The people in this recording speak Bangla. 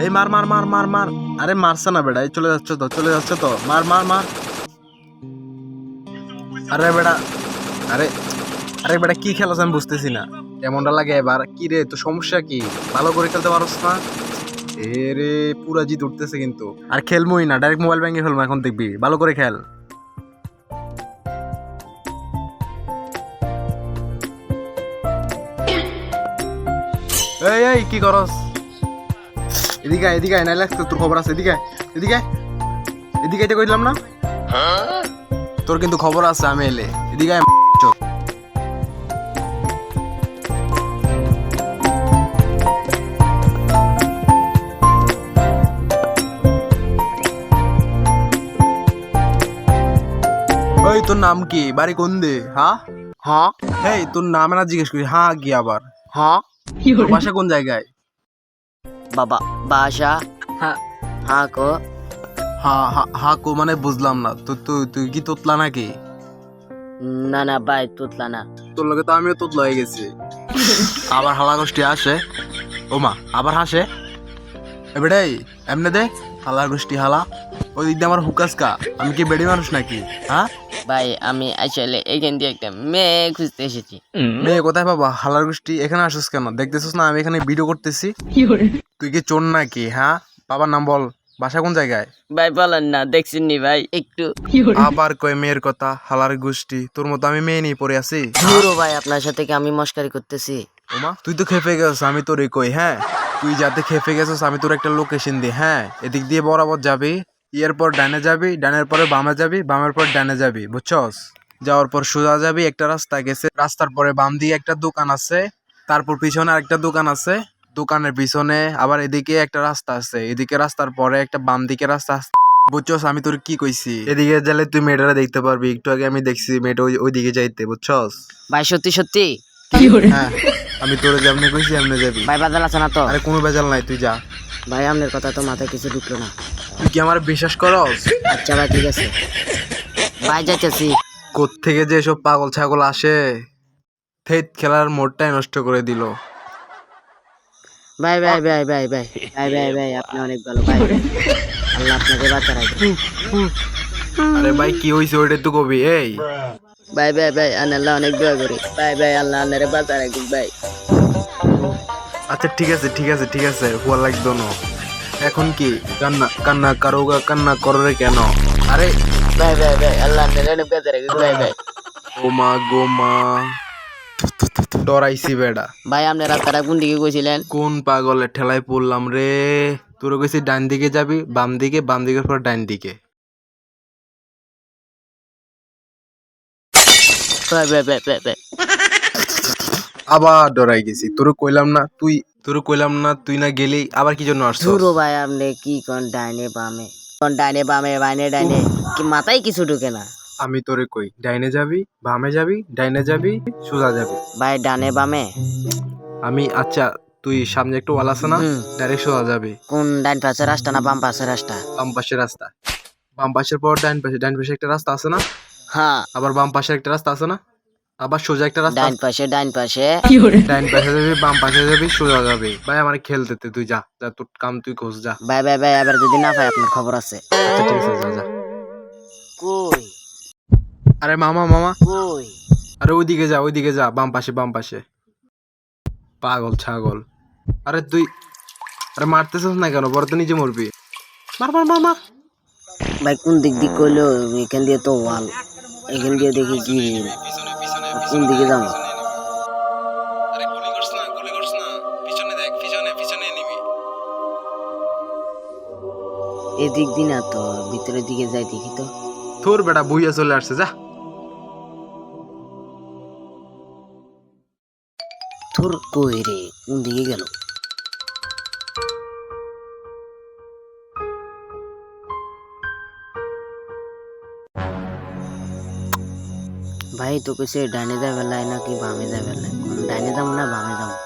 এই মার মার মার মার মার। আরে মারছে না বেটা, এই চলে যাচ্ছে তো, চলে যাচ্ছে তো, মার মার মার। আরে বেটা, আরে আরে বেটা কি খেলাস আমি বুঝতেছি না। এমনটা লাগে এবার কি রে, তো সমস্যা কি? ভালো করে খেলতে পারছ না? এ রে, পুরা জিত উঠতেছে কিন্তু। আর খেলমই না, ডাইরেক্ট মোবাইল ভেঙে ফেলবো এখন, দেখবি। ভালো করে খেল। এই এই কি করস? এদিকে আয়, এদিকে আয়, নাইলে আজকে তোর খবর আছে। এদিকে আয়, এদিকে আয়, এদিকে আইতে কইলাম না? তোর কিন্তু খবর আছে আমি এলে। এদিকে আয়, চোদ। ওই তোর নাম কি? বাড়ি কোন দে? হ্যাঁ হ্যাঁ হেই, তোর নাম না জিজ্ঞেস করি, হ্যাঁ কি আবার? হ্যাঁ তোর বাসা কোন জায়গায়? বাবা বাসা হ্যাঁ হ্যাঁ কো হ্যাঁ হ্যাঁ হ্যাঁ কো মানে বুঝলাম না। তো তুই তুই কি তোতলা নাকি? না না ভাই তুতলা না। তোর লগে তো আমিও তোতলা হয়ে গেছি। আবার হালা গোষ্ঠী আসে। ওমা আবার হাসে। এবারে এমনে দে, হালার গোষ্ঠী হালা। ওই দিক দিয়ে আমার হুকাসকা, আমি কি বেড়ি মানুষ নাকি? হ্যাঁ ভাই আমি আসলে এখান দিয়ে একটা মেয়ে খুঁজতে এসেছি। মেয়ে কোথায় পাবা? হালার গোষ্ঠী এখানে আসিস কেন? দেখতেছিস না আমি এখানে ভিডিও করতেছি? তুই কি চোর নাকি? হ্যাঁ, বাবার নাম বল। বাসা কোন জায়গায়? ভাই বলেন না, দেখছেন নি ভাই একটু। আবার কয় মেয়ের কথা, হালার গোষ্ঠী। তোর মতো আমি মেয়ে নিয়ে পড়ে আছি? ধুরো ভাই, আপনার সাথে কি আমি মস্কারি করতেছি? ওমা তুই তো খেপে গেছিস, আমি তোর কই। হ্যাঁ, তুই যাতে খেপে গেছিস আমি তোর একটা লোকেশন দিই। হ্যাঁ, এদিক দিয়ে বরাবর যাবি, এরপর ডানে যাবি, ডানের পরে বামে যাবি, বামের পর ডানে যাবি, বুঝছস? যাওয়ার পর সোজা যাবি, একটা রাস্তা গেছে, রাস্তার পরে বাম দিকে একটা দোকান আছে, তারপর পিছনে আরেকটা দোকান আছে, দোকানের পিছনে আবার এদিকে একটা রাস্তা আছে, এদিকে রাস্তার পরে একটা বাম দিকে রাস্তা আছে। বুঝছস আমি তোর কি কইছি? এদিকে গেলে তুই মেয়েটারা দেখতে পারবি। একটু আগে আমি দেখছি মেয়েটা ওইদিকে যাইতে, বুঝছস? ভাই সত্যি সত্যি? হ্যাঁ, আমি তোরে যেমনি কইছি এমনি যাবি। ভাই বাদাল আছে না তো? আরে কোনো ভেজাল নাই, তুই যা। ভাই আপনার কথা তো মাথায় কিছু ঢুকলো না। তুই কি আমার বিশ্বাস করস? আচ্ছা ভাই ঠিক আছে, ভাই যাইতেছি। কোত্থেকে যে এসব পাগল ছাগল আসে, থেত খেলার মোড়টাই নষ্ট করে দিল। ভাই ভাই ভাই ভাই ভাই ভাই ভাই ভাই আপনি অনেক ভালো ভাই, আল্লাহ আপনাকে বাঁচা রাখবে। আরে ভাই কি হইছে ওইটা তো কবি। এই ভাই ভাই ভাই আল্লাহ অনেক দোয়া করি ভাই ভাই, আল্লাহ আপনারে বাঁচা রাখুক ভাই। আচ্ছা ঠিক আছে ঠিক আছে ঠিক আছে, হুয়া লাগতো না। এখন কি কান্না কান্না কারোগা, কান্না কররে কেন? আরে ভাই ভাই ভাই আল্লাহ আপনারে অনেক বাঁচা রাখুক ভাই ভাই। ও মা গো মা, ডরাইছি বেডা। ভাই আপনি রাস্তাটা কোন দিকে গেছিলেন? কোন পাগলের ঠেলায় পড়লাম রে? তোর কইছি ডান দিকে যাবি, বাম দিকে, বাম দিকের পর ডান দিকে। ভাই ভাই ভাই ভাই ভাই আবার ডরাই গেছি। তোর কইলাম না তুই না গেলি, আবার কি জন্য আসছস? ধুরো ভাই আপনি কি কোন ডাইনে বামে, কোন ডাইনে বামে বাইনে ডাইনে, কি মাথায় কিছু ঢুকে না। আমি তোরে কই ডাইনে যাবি, বামে যাবি, ডাইনে যাবি, সোজা যাবি। ভাই ডানে বামে? আমি আচ্ছা, তুই সামনে একটু ওয়াল আছে না, হুম। ডাইরেক্ট সোজা যাবি। কোন ডাইন পাশে রাস্তা না বাম পাশে রাস্তা? বাম পাশের রাস্তা। বাম পাশের পর ডাইন পাশে, ডাইন পাশে একটা রাস্তা আছে না? হ্যাঁ আবার বাম পাশে একটা রাস্তা আছে না? আবার সোজা একটা রাস্তা ডাইন আছে। পাশে ডাইন পাশে। ডাইন পাশে যাবি, বাম পাশে যাবি, সোজা যাবি। ভাই আমার খেলতে দে, তুই যা যা, তোর কাম তুই খোঁজ যা। ভাই ভাই ভাই এবার যদি না পাই আপনার খবর আছে। আচ্ছা ঠিক আছে, যা যা। কই আরে মামা মামা, কই? আরে ওইদিকে যা, ওইদিকে যা, বাম পাশে বাম পাশে। পাগল ছাগল। আরে তুই, আরে মারতেছিস না কেন? বড় তো নিজে মরবি। মার মার মার মার। ভাই কোন দিক দিক করলো? এখান দিয়ে তো ওয়াল, এখান দিয়ে দেখি কি কোন দিকে যাবো? আরে গুলি করছ না, গুলি করছ না। পিছনে দেখ, পিছনে পিছনে নিবি। এদিক দিন না তো, ভিতরের দিকে যাই দেখি তো। তোর বেটা বুইয়া চলে আসছে, যা। তোর কই রে, কোন দিকে গেল? ভাই তো কইছে ডাইনে যাবে লাই নাকি বামে যাবে লাই, ডাইনে যাবো না বামে যাবো?